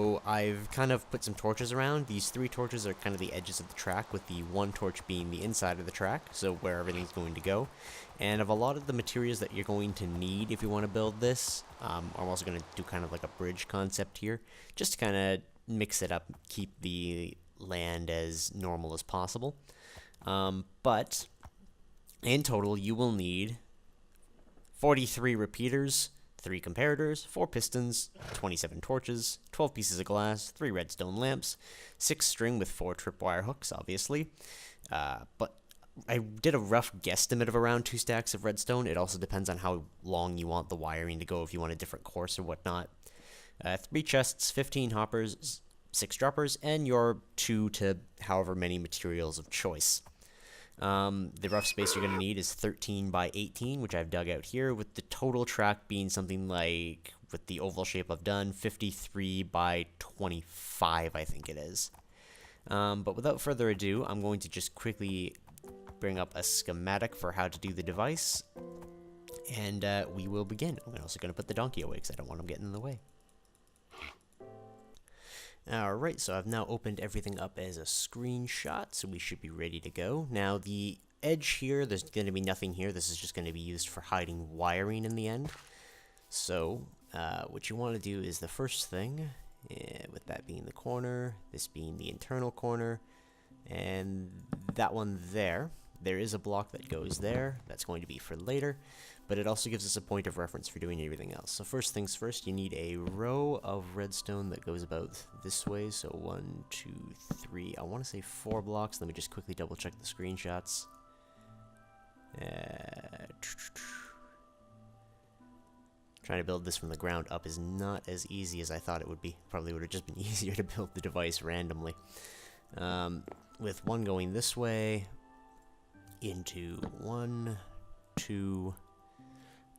So I've kind of put some torches around. These 3 torches are kind of the edges of the track, with the 1 torch being the inside of the track, so where everything's going to go. And I've allotted the materials that you're going to need if you want to build this. I'm also going to do kind of like a bridge concept here, just to kind of mix it up, keep the land as normal as possible. But in total, you will need 43 repeaters, 3 comparators, 4 pistons, 27 torches, 12 pieces of glass, 3 redstone lamps, 6 string with 4 tripwire hooks, obviously. But I did a rough guesstimate of around 2 stacks of redstone. It also depends on how long you want the wiring to go, if you want a different course or whatnot. 3 chests, 15 hoppers, 6 droppers, and your 2 to however many materials of choice. The rough space you're going to need is 13 by 18, which I've dug out here, with the total track being something like, with the oval shape I've done, 53 by 25, I think it is. But without further ado, I'm going to just quickly bring up a schematic for how to do the device, and we will begin. I'm also going to put the donkey away because I don't want him getting in the way. Alright, so I've now opened everything up as a screenshot, so we should be ready to go. Now, the edge here, there's going to be nothing here. This is just going to be used for hiding wiring in the end. So, what you want to do is the first thing, with that being the corner, this being the internal corner, and that one there. There is a block that goes there. That's going to be for later, but it also gives us a point of reference for doing everything else. So first things first, you need a row of redstone that goes about this way. So 1, 2, 3, I want to say 4 blocks. Let me just quickly double check the screenshots. Trying to build this from the ground up is not as easy as I thought it would be. Probably would have just been easier to build the device randomly. With 1 going this way, into 1, 2,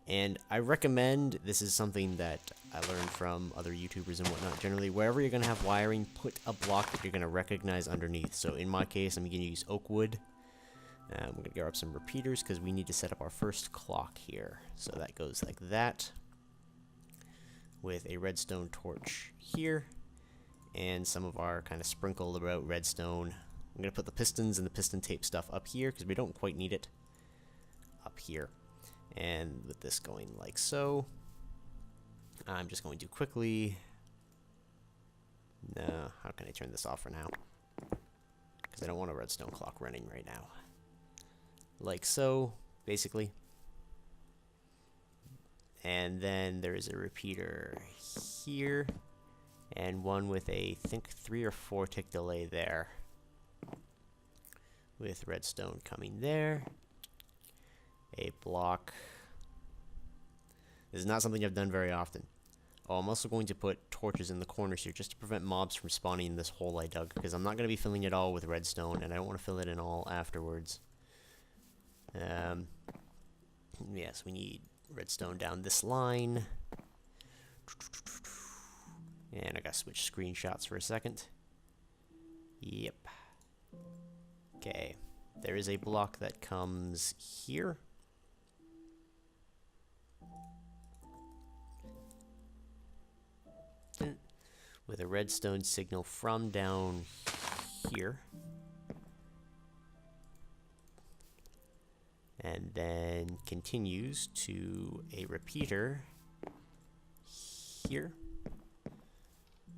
and I recommend, this is something that I learned from other YouTubers and whatnot, generally, wherever you're going to have wiring, put a block that you're going to recognize underneath. So in my case, I'm going to use oak wood. We're going to grab some repeaters because we need to set up our first clock here. So that goes like that, with a redstone torch here, and some of our kind of sprinkled about redstone. I'm going to put the pistons and the piston tape stuff up here because we don't quite need it up here. And with this going like so, I'm just going to quickly... No, how can I turn this off for now? Because I don't want a redstone clock running right now. Like so, basically. And then there is a repeater here, and one with a, I think, 3 or 4 tick delay there, with redstone coming there. A block. This is not something I've done very often. Oh, I'm also going to put torches in the corners here just to prevent mobs from spawning in this hole I dug, because I'm not going to be filling it all with redstone, and I don't want to fill it in all afterwards. Yes, we need redstone down this line. And I gotta switch screenshots for a second. Yep. Okay. There is a block that comes here. With a redstone signal from down here. And then continues to a repeater here.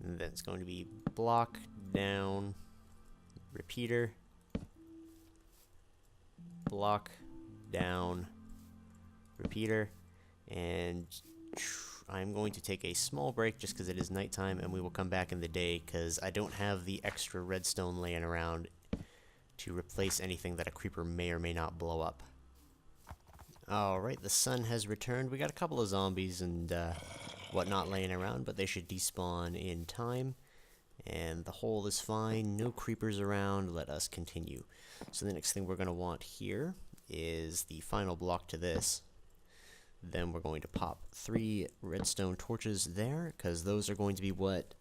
And then it's going to be block, down, repeater, block, down, repeater, and I'm going to take a small break just because it is nighttime, and we will come back in the day because I don't have the extra redstone laying around to replace anything that a creeper may or may not blow up. Alright, the sun has returned. We got a couple of zombies and whatnot laying around, but they should despawn in time. And the hole is fine, no creepers around. Let us continue. So the next thing we're going to want here is the final block to this. Then we're going to pop 3 redstone torches there, because those are going to be what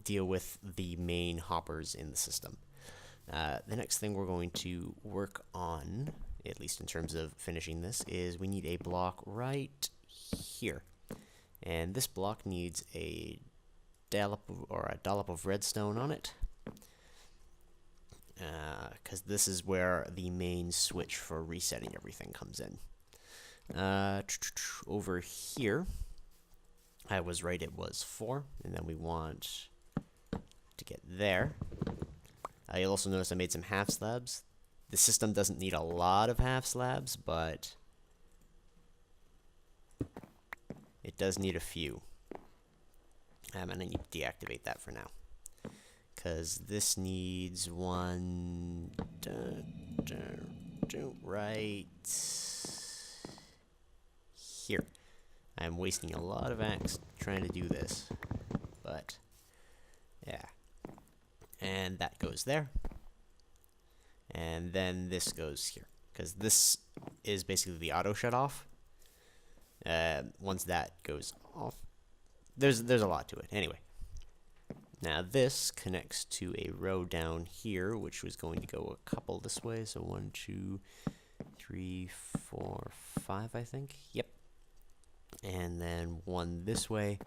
deal with the main hoppers in the system. The next thing we're going to work on, at least in terms of finishing this, is we need a block right here. And this block needs a dollop of redstone on it, because this is where the main switch for resetting everything comes in. Over here, I was right, it was 4, and then we want to get there. You'll also notice I made some half slabs. The system doesn't need a lot of half slabs, but it does need a few. I'm going to need to deactivate that for now, because this needs one right here. I'm wasting a lot of axe trying to do this, but yeah. And that goes there. And then this goes here, because this is basically the auto shut off. Once that goes off, there's a lot to it. Anyway, now this connects to a row down here, which was going to go a couple this way. So 1, 2, 3, 4, 5, I think. Yep. And then one this way,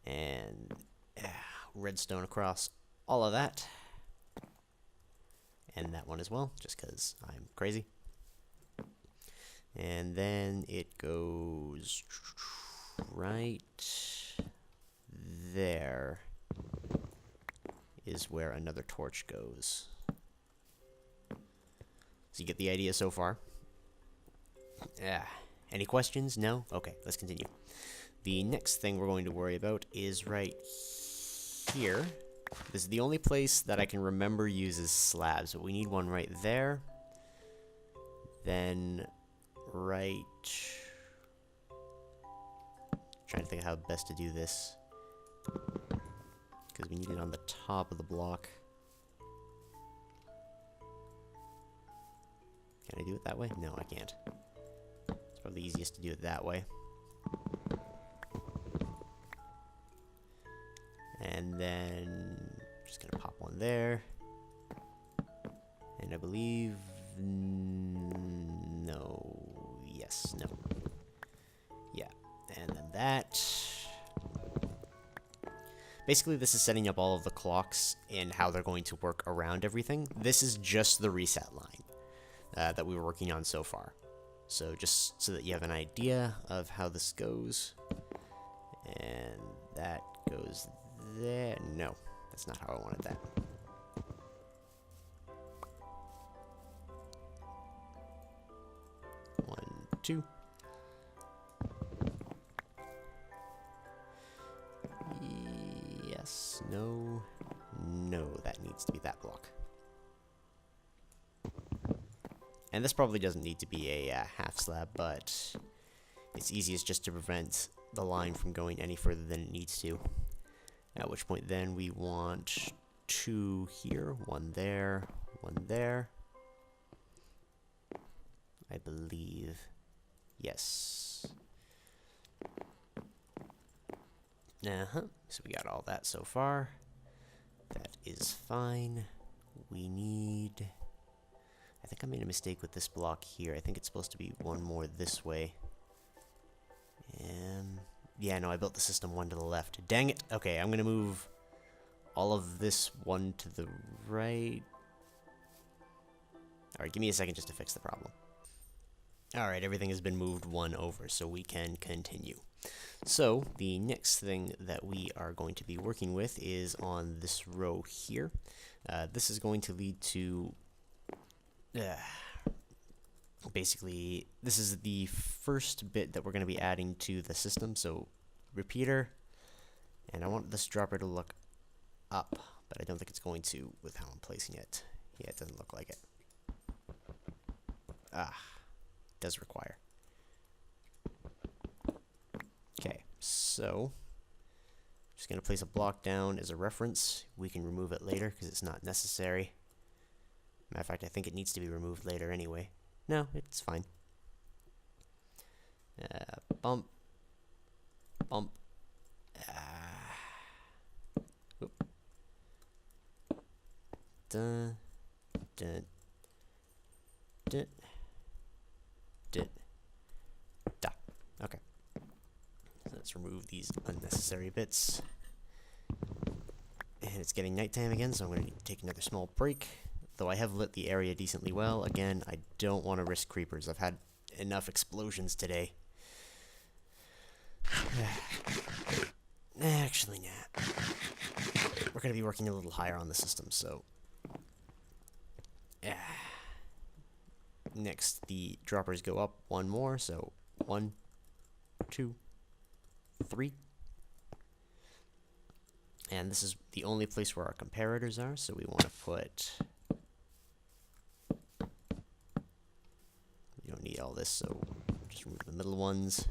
and redstone across all of that. And that one as well, just because I'm crazy. And then it goes right there is where another torch goes. So you get the idea so far? Any questions? No? Okay, let's continue. The next thing we're going to worry about is right here. This is the only place that I can remember uses slabs, but we need one right there. Then right... trying to think of how best to do this, because we need it on the top of the block. Can I do it that way? No, I can't. It's probably easiest to do it that way. And then just gonna pop one there. And I believe no. Yes, no. Yeah. And then that. Basically, this is setting up all of the clocks and how they're going to work around everything. This is just the reset line that we were working on so far. So just so that you have an idea of how this goes. And that goes there. No, that's not how I wanted that. One, two. Yes, no, no, that needs to be that block. And this probably doesn't need to be a half slab, but it's easiest just to prevent the line from going any further than it needs to. At which point then we want 2 here, 1 there, 1 there. I believe. Yes. So we got all that so far. That is fine. We need... I think I made a mistake with this block here. I think it's supposed to be one more this way. Yeah, no, I built the system one to the left. Dang it. Okay, I'm going to move all of this one to the right. Alright, give me a second just to fix the problem. Alright, everything has been moved 1 over, so we can continue. So, the next thing that we are going to be working with is on this row here. This is going to lead to... basically, this is the first bit that we're going to be adding to the system. So, repeater, and I want this dropper to look up, but I don't think it's going to with how I'm placing it. Yeah, it doesn't look like it. Does require. Okay, so just going to place a block down as a reference. We can remove it later because it's not necessary. Matter of fact, I think it needs to be removed later anyway. No, it's fine. Bump. Bump. Whoop. Dun. Dun. Dun. Dun. Da. Okay. So let's remove these unnecessary bits. And it's getting nighttime again, so I'm going to need to take another small break. Though I have lit the area decently well. Again, I don't want to risk creepers. I've had enough explosions today. Actually, nah. We're going to be working a little higher on the system, so... Next, the droppers go up one more, so 1, 2, 3. And this is the only place where our comparators are, so we want to put... We don't need all this, so just remove the middle ones.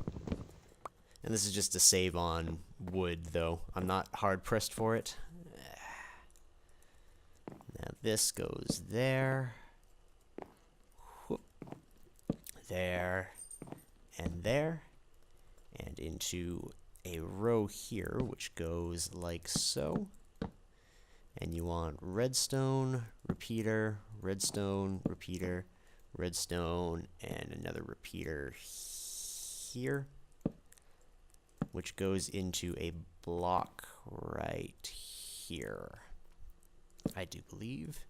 And this is just to save on wood, though. I'm not hard-pressed for it. Now this goes there. Whoop. There. And there. And into a row here, which goes like so. And you want redstone, repeater, redstone, repeater, redstone, and another repeater here, which goes into a block right here, I do believe.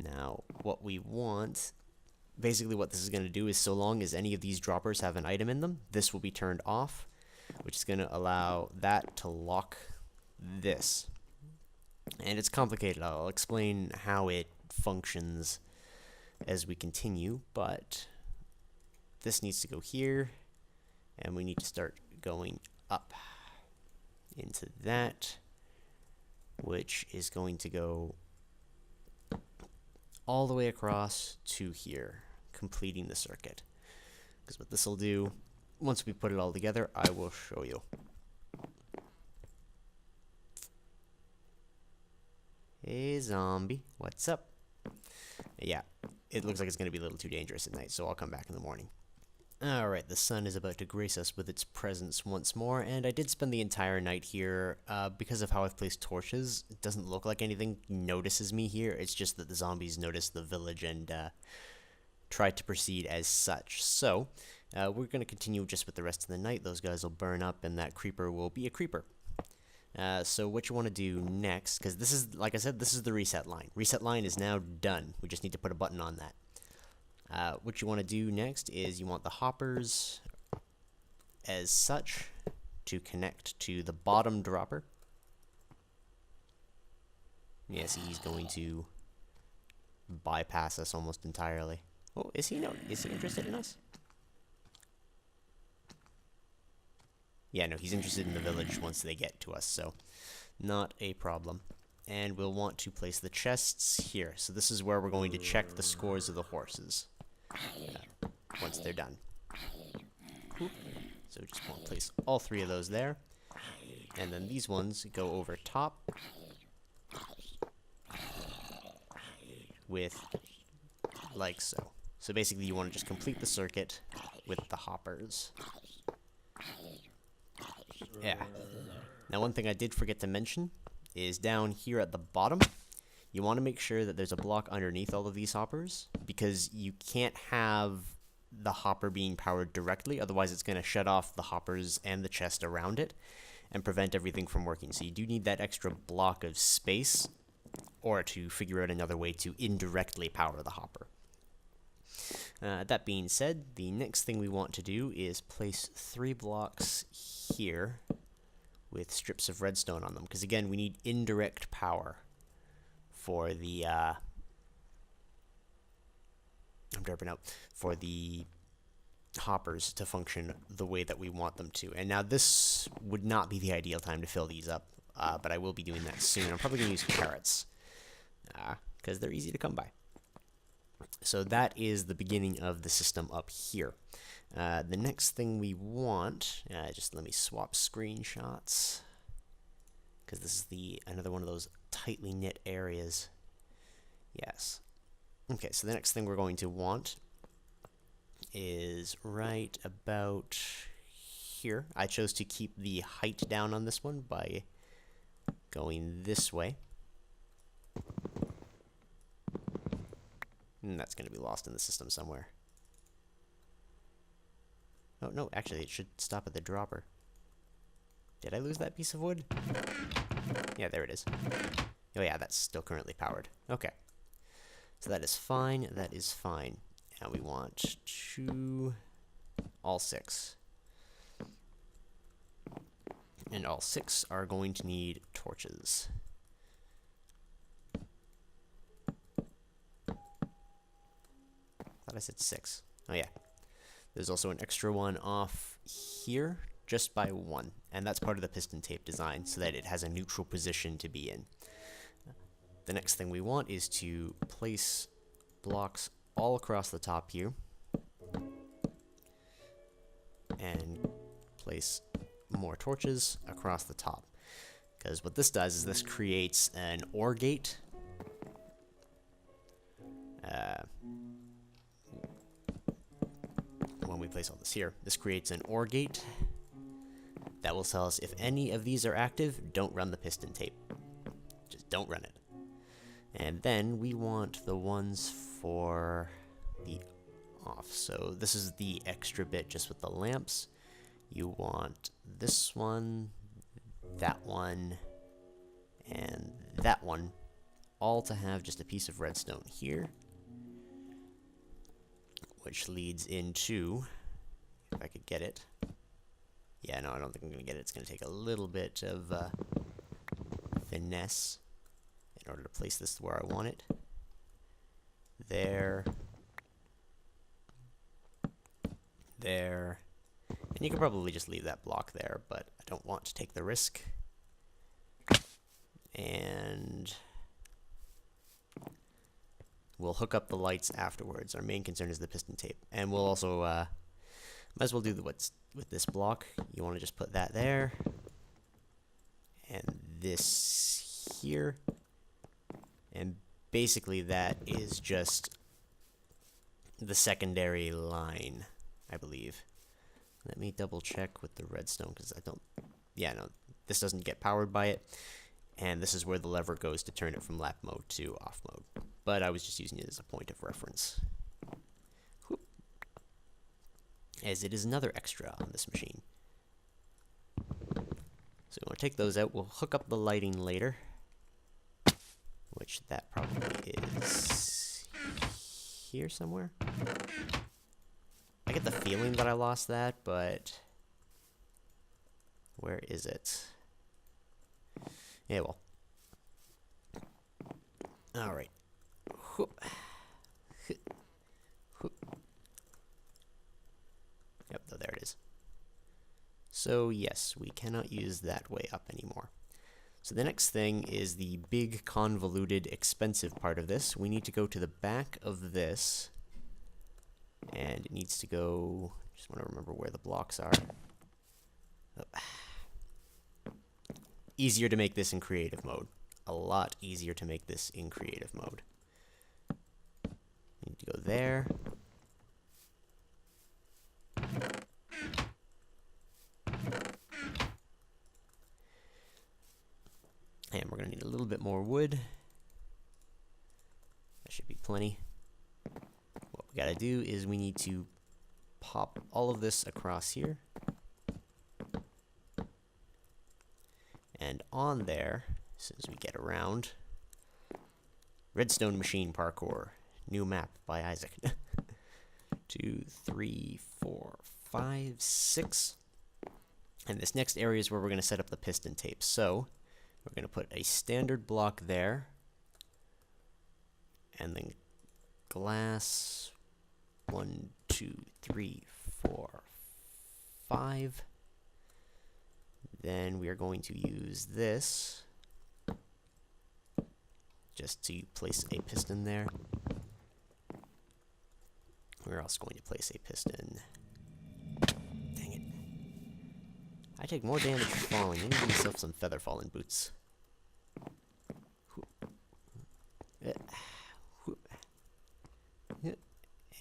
Now, what we want, basically what this is going to do is so long as any of these droppers have an item in them, this will be turned off, which is going to allow that to lock this. And it's complicated. I'll explain how it functions as we continue, but this needs to go here, and we need to start going up into that, which is going to go all the way across to here, completing the circuit. Because what this will do, once we put it all together, I will show you. Hey zombie, what's up? Yeah, it looks like it's going to be a little too dangerous at night, so I'll come back in the morning. Alright, the sun is about to grace us with its presence once more, and I did spend the entire night here. Because of how I've placed torches, it doesn't look like anything notices me here. It's just that the zombies notice the village and try to proceed as such. So, we're going to continue just with the rest of the night. Those guys will burn up, and that creeper will be a creeper. So what you want to do next, because this is, like I said, this is the reset line. Reset line is now done. We just need to put a button on that. What you want to do next is you want the hoppers as such to connect to the bottom dropper. Yes, he's going to bypass us almost entirely. Oh, is he? No, is he interested in us? Yeah, no, he's interested in the village once they get to us, so not a problem. And we'll want to place the chests here. So this is where we're going to check the scores of the horses once they're done. Oop. So just want to place all 3 of those there. And then these ones go over top with like so. So basically you want to just complete the circuit with the hoppers. Yeah. Now one thing I did forget to mention is down here at the bottom, you want to make sure that there's a block underneath all of these hoppers, because you can't have the hopper being powered directly, otherwise it's going to shut off the hoppers and the chest around it and prevent everything from working. So you do need that extra block of space, or to figure out another way to indirectly power the hopper. That being said, the next thing we want to do is place 3 blocks here with strips of redstone on them, because again, we need indirect power for the for the hoppers to function the way that we want them to. And now this would not be the ideal time to fill these up, but I will be doing that soon. I'm probably going to use carrots because they're easy to come by. So that is the beginning of the system up here. The next thing we want, just let me swap screenshots, because this is another one of those tightly knit areas. Yes. Okay, so the next thing we're going to want is right about here. I chose to keep the height down on this one by going this way. And that's going to be lost in the system somewhere. Oh, no, actually, it should stop at the dropper. Did I lose that piece of wood? Yeah, there it is. Oh yeah, that's still currently powered. Okay. So that is fine, that is fine. Now we want all 6. And all 6 are going to need torches. Thought I said 6. Oh yeah. There's also an extra one off here, just by 1. And that's part of the piston tape design, so that it has a neutral position to be in. The next thing we want is to place blocks all across the top here. And place more torches across the top. Because what this does is this creates an OR gate. When we place all this here, this creates an OR gate that will tell us if any of these are active, don't run the piston tape. Just don't run it. And then we want the ones for the off. So this is the extra bit just with the lamps. You want this one, that one, and that one, all to have just a piece of redstone here. Which leads into, if I could get it. Yeah, no, I don't think I'm going to get it. It's going to take a little bit of finesse in order to place this where I want it. There. There. And you can probably just leave that block there, but I don't want to take the risk. And we'll hook up the lights afterwards. Our main concern is the piston tape. And we'll also, might as well do what's with this block. You want to just put that there. And this here. And basically that is just the secondary line, I believe. Let me double check with the redstone, because I don't... Yeah, no, this doesn't get powered by it. And this is where the lever goes to turn it from lap mode to off mode. But I was just using it as a point of reference. Whoop. As it is another extra on this machine. So we'll take those out. We'll hook up the lighting later. Which that probably is here somewhere. I get the feeling that I lost that, but where is it? Yeah, well. Alright. Yep, there it is. So yes, we cannot use that way up anymore. So the next thing is the big, convoluted, expensive part of this. We need to go to the back of this, and it needs to go... Just want to remember where the blocks are. Oh. Easier to make this in creative mode. A lot easier to make this in creative mode. Need to go there. And we're going to need a little bit more wood. That should be plenty. What we got to do is we need to pop all of this across here. And on there, as soon as we get around, Redstone Machine Parkour. New map by Isaac. 2, 3, 4, 5, 6. And this next area is where we're going to set up the piston tape. So we're going to put a standard block there. And then glass. 1, 2, 3, 4, 5. Then we are going to use this just to place a piston there. We're also going to place a piston. Dang it. I take more damage from falling. I need to give myself some feather falling boots.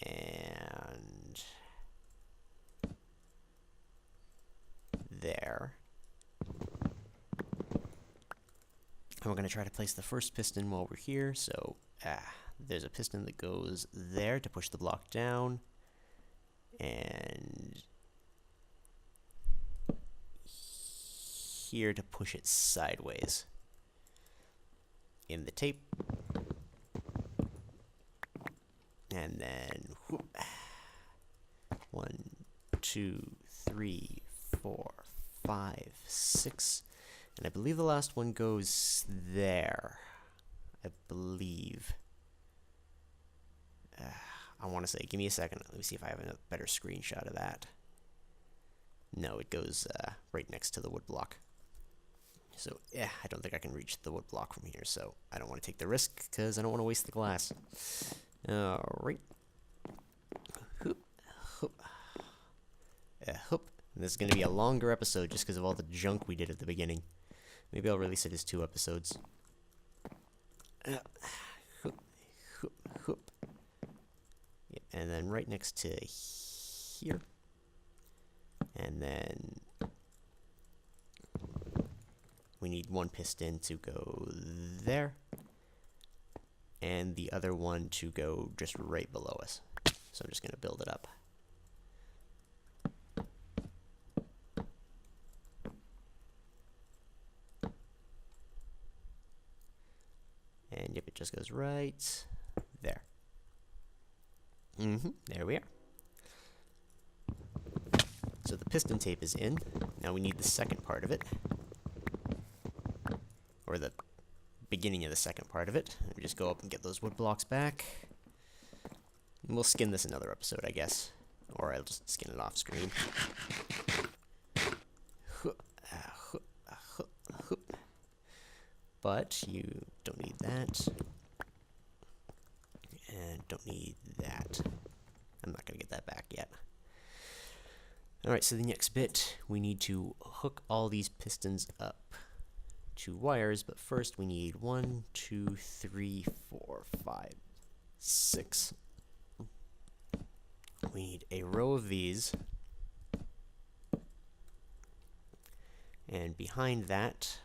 And there. And we're going to try to place the first piston while we're here. So, there's a piston that goes there to push the block down. And here to push it sideways. In the tape. And then, whoop. 1, 2, 3, 4, 5, 6. And I believe the last one goes there. I believe. I want to say, give me a second. Let me see if I have a better screenshot of that. No, it goes right next to the wood block. So, yeah, I don't think I can reach the wood block from here, so I don't want to take the risk, because I don't want to waste the glass. Alright. Hoop, hoop. Hoop. And this is going to be a longer episode just because of all the junk we did at the beginning. Maybe I'll release it as 2 episodes. Hoop, hoop, hoop. Yeah, and then right next to here. And then we need 1 piston to go there. And the other one to go just right below us. So I'm just going to build it up. And yep, it just goes right there. There we are. So the piston tape is in. Now we need the second part of it. Or the beginning of the second part of it. We just go up and get those wood blocks back. And we'll skin this another episode, I guess. Or I'll just skin it off screen. But you don't need that. And don't need that. I'm not going to get that back yet. Alright, so the next bit, we need to hook all these pistons up to wires, but first we need 1, 2, 3, 4, 5, 6. We need a row of these. And behind that,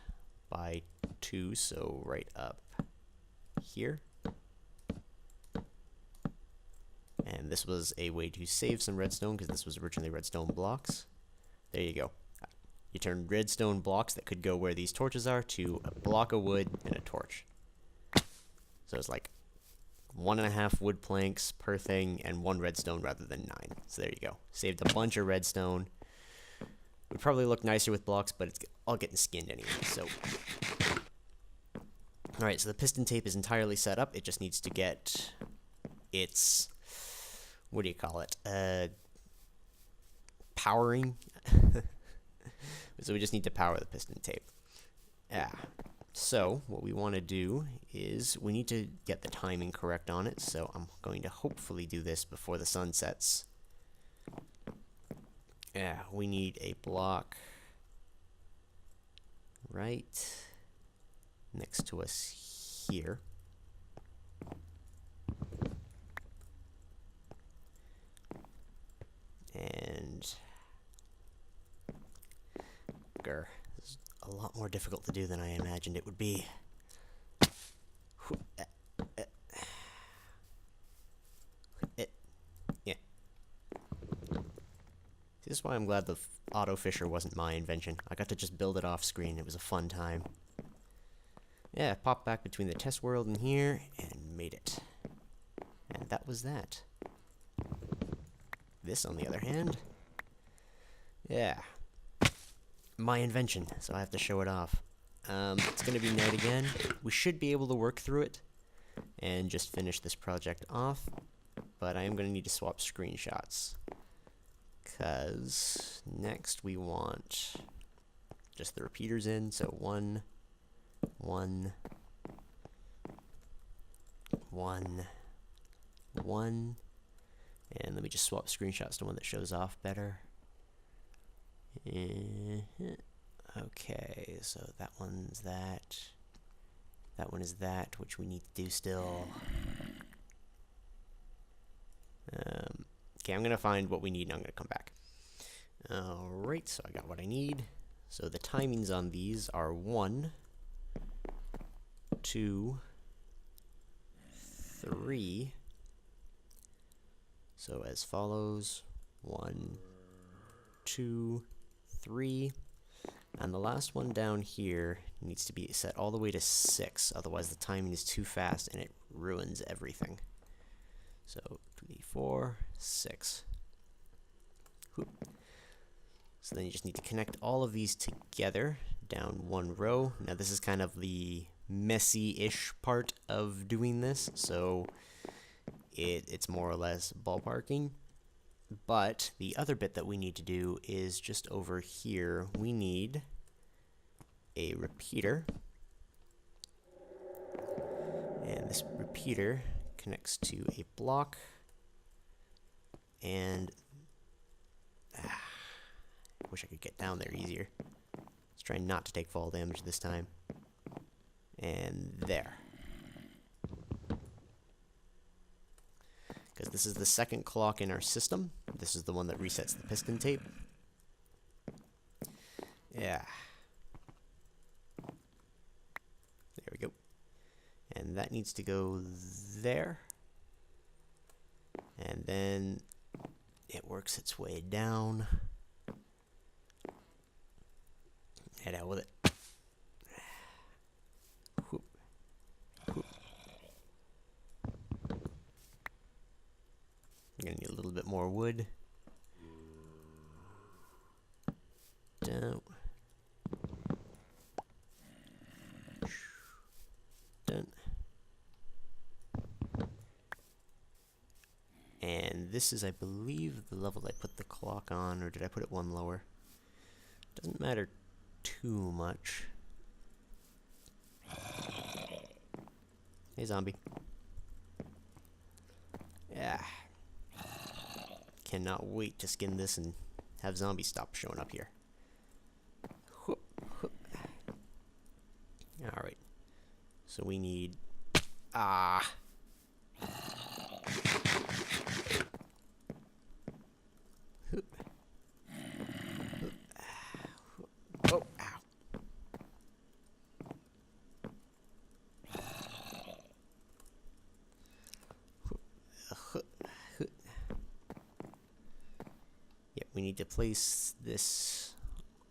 by 2, so right up here. And this was a way to save some redstone, because this was originally redstone blocks. There you go. You turn redstone blocks that could go where these torches are to a block of wood and a torch. So it's like 1.5 wood planks per thing and 1 redstone rather than 9. So there you go. Saved a bunch of redstone. Would probably look nicer with blocks, but it's all getting skinned anyway, so. Alright, so the piston tape is entirely set up. It just needs to get its, what do you call it? Powering. So we just need to power the piston tape. Yeah. So what we want to do is we need to get the timing correct on it. So I'm going to hopefully do this before the sun sets. Yeah, we need a block right next to us here. And this is a lot more difficult to do than I imagined it would be. Yeah. This is why I'm glad the auto fisher wasn't my invention. I got to just build it off screen. It was a fun time. Yeah, popped back between the test world and here and made it. And that was that. This, on the other hand, yeah, my invention, so I have to show it off. It's going to be night again. We should be able to work through it and just finish this project off, but I am going to need to swap screenshots, because next we want just the repeaters in, so 1, 1, 1, 1, and let me just swap screenshots to one that shows off better. Okay, so that one's that. That one is that, which we need to do still. Okay, I'm going to find what we need and I'm going to come back. Alright, so I got what I need. So the timings on these are 1, 2, 3. So as follows, 1, 2, 3. And the last one down here needs to be set all the way to 6, otherwise the timing is too fast and it ruins everything. So 2, 3, 4, 6. Whoop. So then you just need to connect all of these together down one row. Now this is kind of the messy-ish part of doing this, so it's more or less ballparking. But the other bit that we need to do is just over here. We need a repeater. And this repeater connects to a block. And I wish I could get down there easier. Let's try not to take fall damage this time. And there. Because this is the second clock in our system. This is the one that resets the piston tape. Yeah. There we go. And that needs to go there. And then it works its way down. Head out with it. Whoop. Whoop. I'm gonna need a little bit more wood. Down. Done. And this is, I believe, the level I put the clock on, or did I put it one lower? Doesn't matter too much. Hey, zombie. Yeah. Cannot wait to skin this and have zombies stop showing up here. Alright. So we need... Ah! Oh, ow. Yep, we need to place this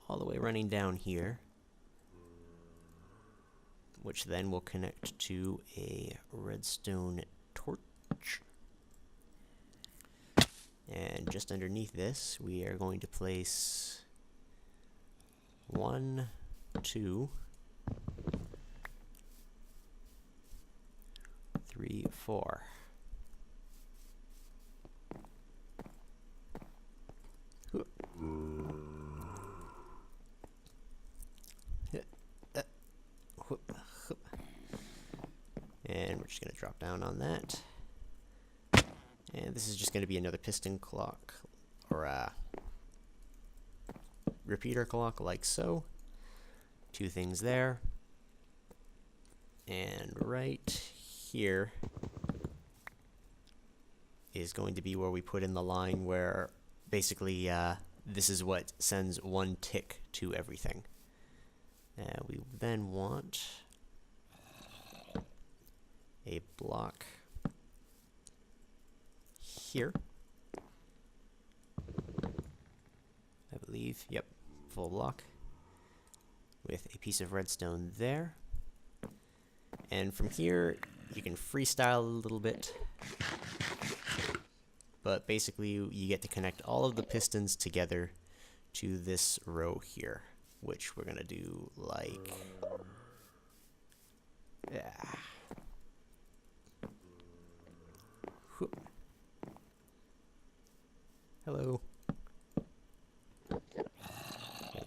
all the way running down here, which then will connect to a redstone torch. And just underneath this, we are going to place 1, 2, 3, 4. And we're just going to drop down on that. And this is just going to be another piston clock, or a repeater clock, like so. 2 things there. And right here is going to be where we put in the line where basically this is what sends 1 tick to everything. We then want a block here. I believe, yep, full block with a piece of redstone there. And from here, you can freestyle a little bit, but basically you get to connect all of the pistons together to this row here, which we're gonna do like, yeah. Hello.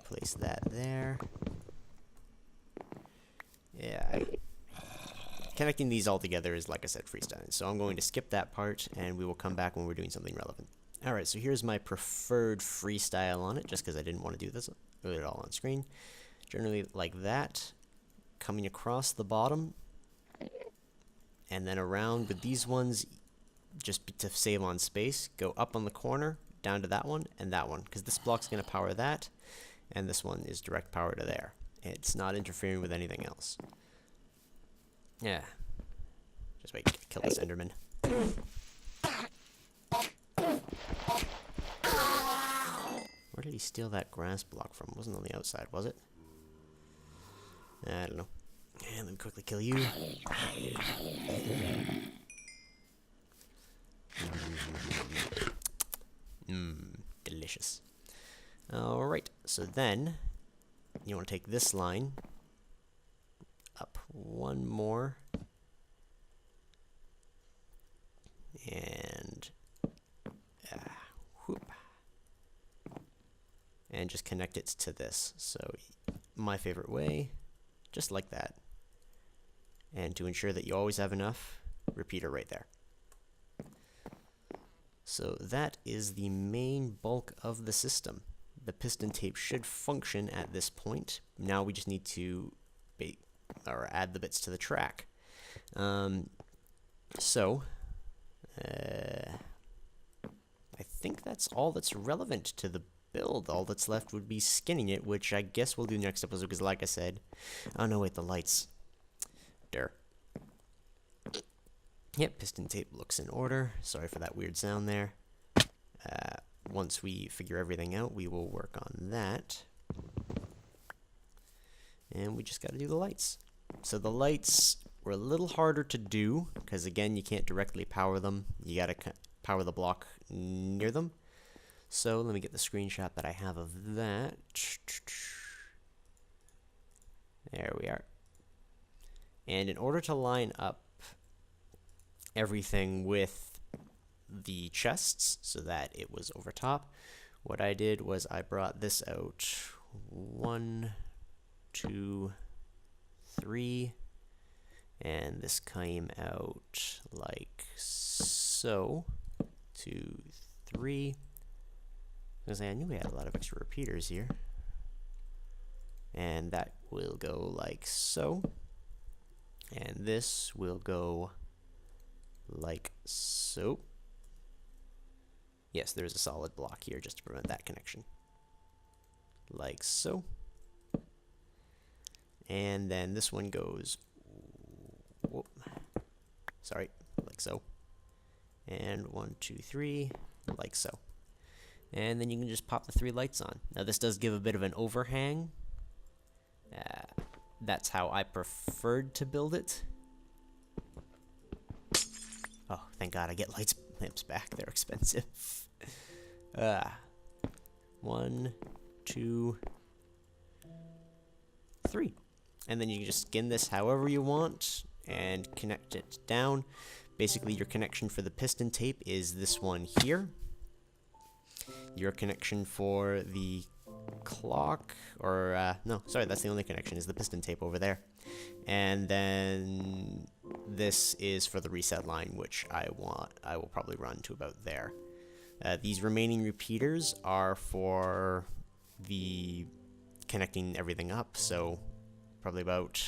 Place that there. Yeah, connecting these all together is, like I said, freestyling. So I'm going to skip that part, and we will come back when we're doing something relevant. Alright, so here's my preferred freestyle on it, just because I didn't want to do this it all on screen. Generally like that, coming across the bottom, and then around with these ones, just to save on space, go up on the corner, down to that one, and that one, because this block's going to power that, and this one is direct power to there. It's not interfering with anything else. Yeah. Just wait, kill this Enderman. Where did he steal that grass block from? It wasn't on the outside, was it? I don't know. And let me quickly kill you. Delicious. Alright, so then you want to take this line up one more. And whoop. And just connect it to this. So my favorite way, just like that. And to ensure that you always have enough, repeater right there. So that is the main bulk of the system. The piston tape should function at this point. Now we just need to add the bits to the track. I think that's all that's relevant to the build. All that's left would be skinning it, which I guess we'll do next episode, because like I said... Oh no, wait, the lights. There. Yep, piston tape looks in order. Sorry for that weird sound there. Once we figure everything out, we will work on that. And we just got to do the lights. So the lights were a little harder to do, because again, you can't directly power them. You got to power the block near them. So let me get the screenshot that I have of that. There we are. And in order to line up everything with the chests so that it was over top, what I did was I brought this out 1, 2, 3, and this came out like so. 2, 3. Because I knew we had a lot of extra repeaters here. And that will go like so. And this will go like so. Yes, there's a solid block here just to prevent that connection. Like so. And then this one goes... Whoop, sorry, like so. And 1, 2, 3, like so. And then you can just pop the 3 lights on. Now this does give a bit of an overhang. That's how I preferred to build it. Oh, thank God I get lamps back. They're expensive. 1, 2, 3. And then you can just skin this however you want and connect it down. Basically, your connection for the piston tape is this one here. Your connection for the clock, or no, sorry, that's the only connection, is the piston tape over there. And then this is for the reset line, which I will probably run to about there. These remaining repeaters are for the connecting everything up, so probably about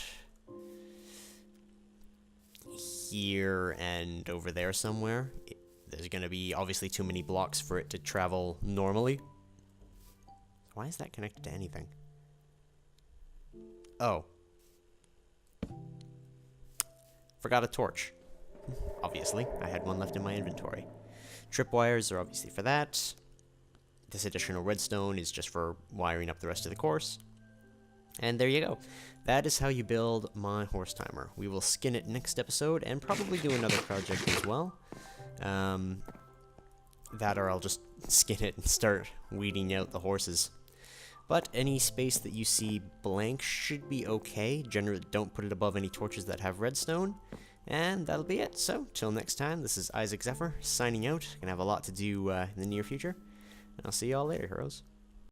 here and over there somewhere. There's going to be obviously too many blocks for it to travel normally. Why is that connected to anything? Oh. Forgot a torch. Obviously, I had one left in my inventory. Tripwires are obviously for that. This additional redstone is just for wiring up the rest of the course. And there you go. That is how you build my horse timer. We will skin it next episode and probably do another project as well. That or I'll just skin it and start weeding out the horses. But any space that you see blank should be okay. Generally, don't put it above any torches that have redstone. And that'll be it. So, till next time, this is Isaac Zephyr, signing out. Gonna have a lot to do in the near future. And I'll see y'all later, heroes.